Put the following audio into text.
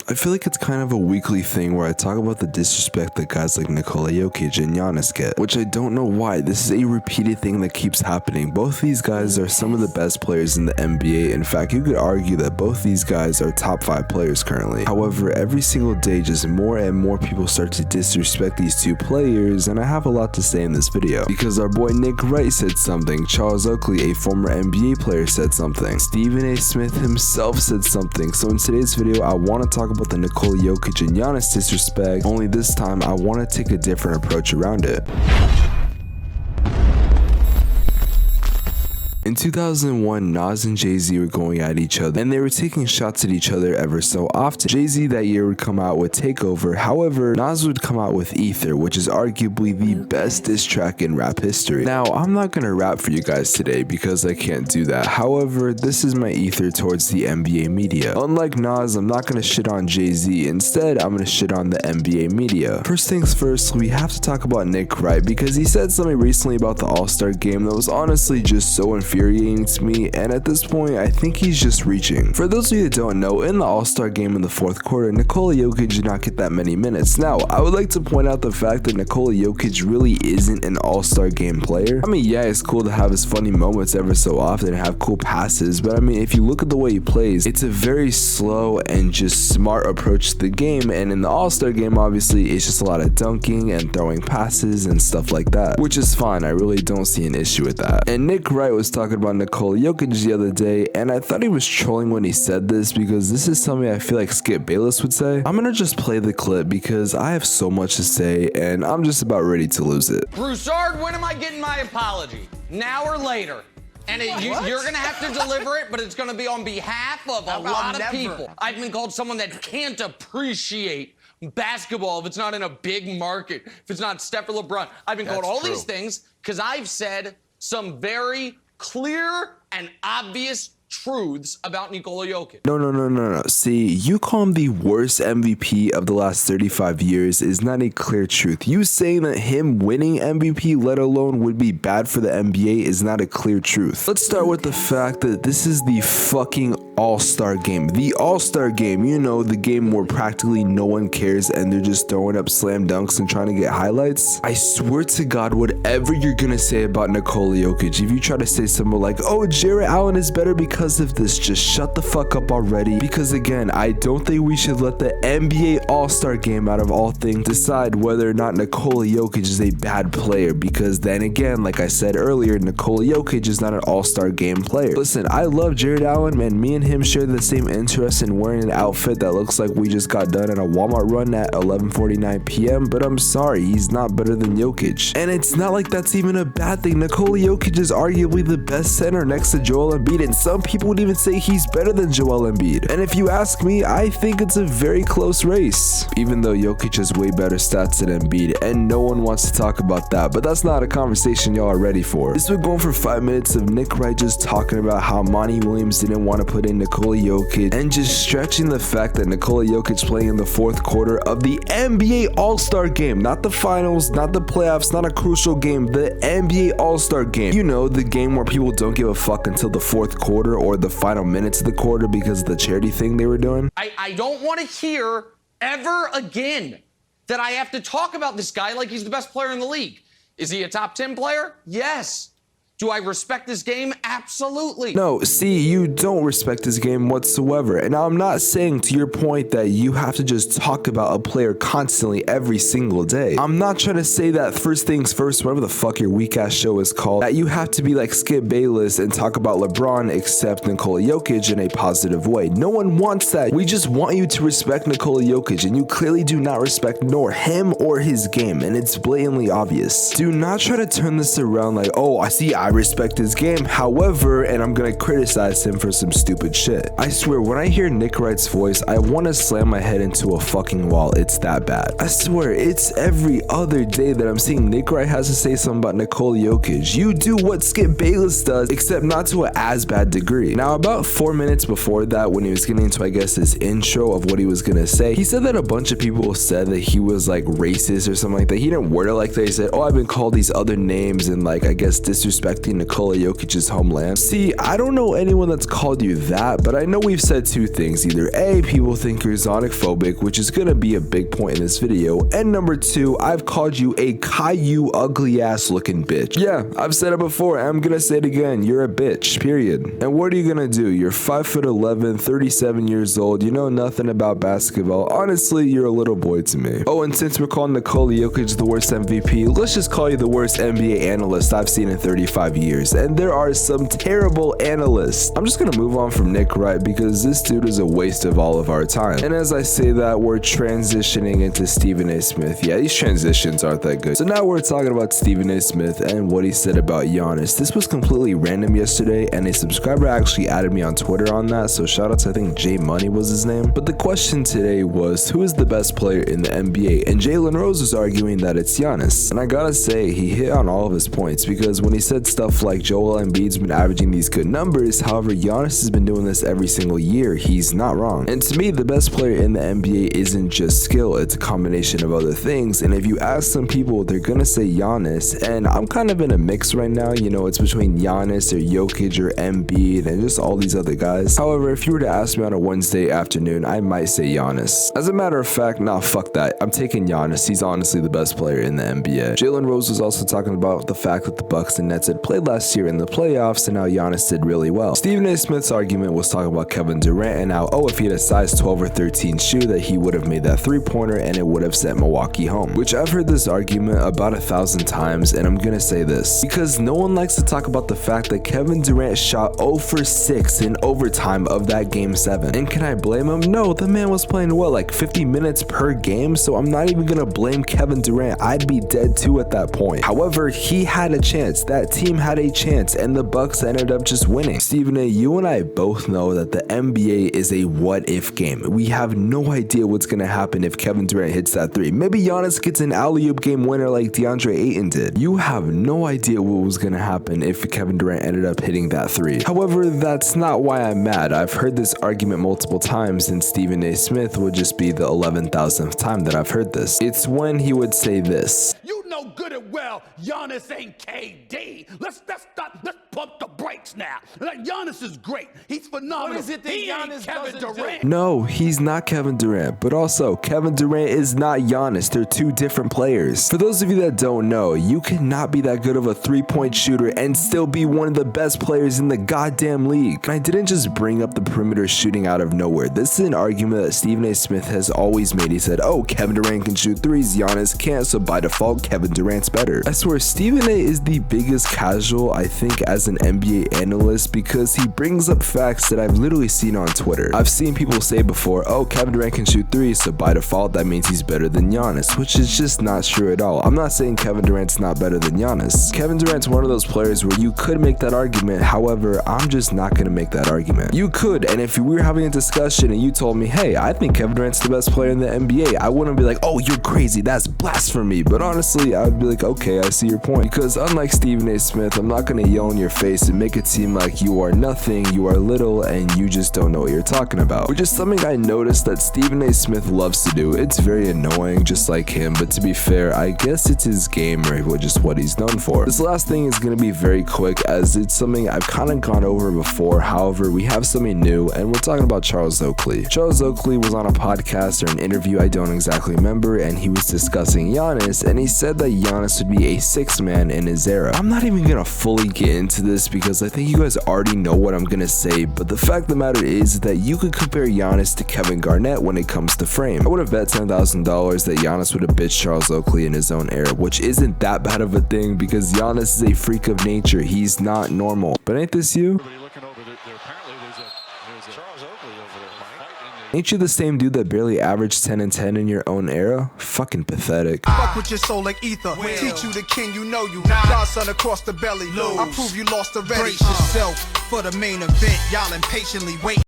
I feel like it's kind of a weekly thing where I talk about the disrespect that guys like Nikola Jokic and Giannis get, which I don't know why. This is a repeated thing that keeps happening. Both these guys are some of the best players in the NBA. In fact, you could argue that both these guys are top 5 players currently. However, every single day, just more and more people start to disrespect these two players, and I have a lot to say in this video. Because our boy Nick Wright said something, Charles Oakley, a former NBA player, said something, Stephen A. Smith himself said something. So in today's video, I want to talk about the Nikola Jokic and Giannis disrespect, only this time I want to take a different approach around it. In 2001, Nas and Jay-Z were going at each other, and they were taking shots at each other ever so often. Jay-Z that year would come out with Takeover, however, Nas would come out with Ether, which is arguably the best diss track in rap history. Now, I'm not gonna rap for you guys today because I can't do that, however, this is my Ether towards the NBA media. Unlike Nas, I'm not gonna shit on Jay-Z, instead, I'm gonna shit on the NBA media. First things first, we have to talk about Nick Wright, because he said something recently about the All-Star game that was honestly just so infuriating to me, and at this point I think he's just reaching. For those of you that don't know, in the All-Star game in the 4th quarter, Nikola Jokic did not get that many minutes. Now, I would like to point out the fact that Nikola Jokic really isn't an All-Star game player. I mean, yeah, it's cool to have his funny moments ever so often and have cool passes, but I mean, if you look at the way he plays, it's a very slow and just smart approach to the game, and in the All-Star game, obviously, it's just a lot of dunking and throwing passes and stuff like that, which is fine. I really don't see an issue with that. And Nick Wright was talking about Nikola Jokic the other day, and I thought he was trolling when he said this, because this is something I feel like Skip Bayless would say. I'm gonna just play the clip because I have so much to say and I'm just about ready to lose it. Broussard, when am I getting my apology? Now or later? And you're gonna have to deliver it, but it's gonna be on behalf of a lot of people. I've been called someone that can't appreciate basketball if it's not in a big market, if it's not Steph or LeBron. I've been called all these things because I've said some very clear and obvious truths about Nikola Jokic. No. See, you call him the worst MVP of the last 35 years is not a clear truth. You saying that him winning MVP, let alone would be bad for the NBA, is not a clear truth. Let's start with the fact that this is the fucking All-Star game. The All-Star game, you know, the game where practically no one cares and they're just throwing up slam dunks and trying to get highlights. I swear to God, whatever you're gonna say about Nikola Jokic, if you try to say something like, oh, Jarrett Allen is better because of this, just shut the fuck up already, because again, I don't think we should let the NBA All-Star game, out of all things, decide whether or not Nikola Jokic is a bad player, because then again, like I said earlier, Nikola Jokic is not an All-Star game player. Listen, I love Jarrett Allen, and me and him share the same interest in wearing an outfit that looks like we just got done at a Walmart run at 11:49 p.m., but I'm sorry, he's not better than Jokic. And it's not like that's even a bad thing. Nikola Jokic is arguably the best center next to Joel Embiid, and some people would even say he's better than Joel Embiid. And if you ask me, I think it's a very close race, even though Jokic has way better stats than Embiid, and no one wants to talk about that, but that's not a conversation y'all are ready for. This was going for 5 minutes of Nick Wright just talking about how Monty Williams didn't want to put in Nikola Jokic, and just stretching the fact that Nikola Jokic playing in the 4th quarter of the NBA All-Star game, not the finals, not the playoffs, not a crucial game, the NBA All-Star game. You know, the game where people don't give a fuck until the 4th quarter or the final minutes of the quarter because of the charity thing they were doing. I don't want to hear ever again that I have to talk about this guy like he's the best player in the league. Is he a top 10 player? Yes. Do I respect this game? Absolutely. No, see, you don't respect this game whatsoever. And I'm not saying, to your point, that you have to just talk about a player constantly every single day. I'm not trying to say that first things first, whatever the fuck your weak ass show is called, that you have to be like Skip Bayless and talk about LeBron except Nikola Jokic in a positive way. No one wants that. We just want you to respect Nikola Jokic, and you clearly do not respect nor him or his game, and it's blatantly obvious. Do not try to turn this around like, oh, I respect his game, however, and I'm gonna criticize him for some stupid shit. I swear, when I hear Nick Wright's voice, I want to slam my head into a fucking wall. It's that bad. I swear, it's every other day that I'm seeing Nick Wright has to say something about Nikola Jokic. You do what Skip Bayless does, except not to an as bad degree. Now, about 4 minutes before that, when he was getting into, I guess, his intro of what he was gonna say, he said that a bunch of people said that he was like racist or something like that. He didn't word it like that. He said, oh, I've been called these other names and like, I guess, disrespect protecting Nikola Jokic's homeland? See, I don't know anyone that's called you that, but I know we've said two things. Either A, people think you're xenophobic, which is gonna be a big point in this video, and number two, I've called you a Caillou ugly ass looking bitch. Yeah, I've said it before, and I'm gonna say it again, you're a bitch, period. And what are you gonna do? You're 5'11", 37 years old, you know nothing about basketball. Honestly, you're a little boy to me. Oh, and since we're calling Nikola Jokic the worst MVP, let's just call you the worst NBA analyst I've seen in 35 years. And there are some terrible analysts. I'm just gonna move on from Nick Wright because this dude is a waste of all of our time. And as I say that, we're transitioning into Stephen A. Smith. Yeah, these transitions aren't that good. So now we're talking about Stephen A. Smith and what he said about Giannis. This was completely random yesterday, and a subscriber actually added me on Twitter on that, so shout out to, I think J Money was his name. But the question today was, who is the best player in the NBA? And Jalen Rose was arguing that it's Giannis. And I gotta say, he hit on all of his points, because when he said stuff like Joel Embiid's been averaging these good numbers, however, Giannis has been doing this every single year, he's not wrong. And to me, the best player in the NBA isn't just skill, it's a combination of other things. And if you ask some people, they're gonna say Giannis, and I'm kind of in a mix right now, you know, it's between Giannis or Jokic or Embiid and just all these other guys. However, if you were to ask me on a Wednesday afternoon, I might say Giannis. As a matter of fact, nah, fuck that. I'm taking Giannis. He's honestly the best player in the NBA. Jalen Rose was also talking about the fact that the Bucks and Nets had played last year in the playoffs, and now Giannis did really well. Stephen A. Smith's argument was talking about Kevin Durant and how, oh, if he had a size 12 or 13 shoe, that he would have made that three-pointer and it would have sent Milwaukee home. Which I've heard this argument about 1,000 times, and I'm gonna say this because no one likes to talk about the fact that Kevin Durant shot 0 for 6 in overtime of that game 7. And can I blame him? No, the man was playing what, like 50 minutes per game, so I'm not even gonna blame Kevin Durant. I'd be dead too at that point. However, he had a chance, that team had a chance, and the Bucks ended up just winning. Stephen A., you and I both know that the NBA is a what if game. We have no idea what's gonna happen if Kevin Durant hits that 3. Maybe Giannis gets an alley-oop game winner like DeAndre Ayton did. You have no idea what was gonna happen if Kevin Durant ended up hitting that 3. However, that's not why I'm mad. I've heard this argument multiple times, and Stephen A. Smith would just be the 11,000th time that I've heard this. It's when he would say this. You know good and well Giannis ain't KD. Let's stop. Let's pump the brakes now. Like, Giannis is great. He's phenomenal. What is it that Giannis Kevin Durant? No, he's not Kevin Durant, but also Kevin Durant is not Giannis. They're two different players. For those of you that don't know, you cannot be that good of a three-point shooter and still be one of the best players in the goddamn league. And I didn't just bring up the perimeter shooting out of nowhere. This is an argument that Stephen A. Smith has always made. He said, oh, Kevin Durant can shoot threes, Giannis can't, so by default, Kevin Durant's better. I swear, Stephen A. is the biggest casual, I think, as an NBA analyst, because he brings up facts that I've literally seen on Twitter. I've seen people say before, oh, Kevin Durant can shoot threes, so by default, that means he's better than Giannis, which is just not true at all. I'm not saying Kevin Durant's not better than Giannis. Kevin Durant's one of those players where you could make that argument, however, I'm just not going to make that argument. You could, and if we were having a discussion and you told me, hey, I think Kevin Durant's the best player in the NBA, I wouldn't be like, oh, you're crazy, that's blasphemy. But honestly, I would be like, okay, I see your point. Because unlike Stephen A. Smith, I'm not going to yell in your face and make it seem like you are nothing, you are little, and you just don't know what you're talking about. Which is something I noticed that Stephen A. Smith loves to do. It's very annoying, just like him, but to be fair, I guess it's his game or just what he's known for. This last thing is going to be very quick, as it's something I've kind of gone over before. However, we have something new, and we're talking about Charles Oakley. Charles Oakley was on a podcast or an interview, I don't exactly remember, and he was discussing Giannis, and he said that Giannis would be a sixth man in his era. I'm not even gonna fully get into this because I think you guys already know what I'm gonna say, but the fact of the matter is that you could compare Giannis to Kevin Garnett when it comes to frame. I would have bet $10,000 that Giannis would have bitched Charles Oakley in his own era, which isn't that bad of a thing because Giannis is a freak of nature. He's not normal. But ain't this you? Ain't you the same dude that barely averaged 10 and 10 in your own era? Fucking pathetic. Fuck with your soul like ether. Teach you the king, you know you. Godson across the belly. I prove you lost already. Brace yourself for the main event. Y'all impatiently wait.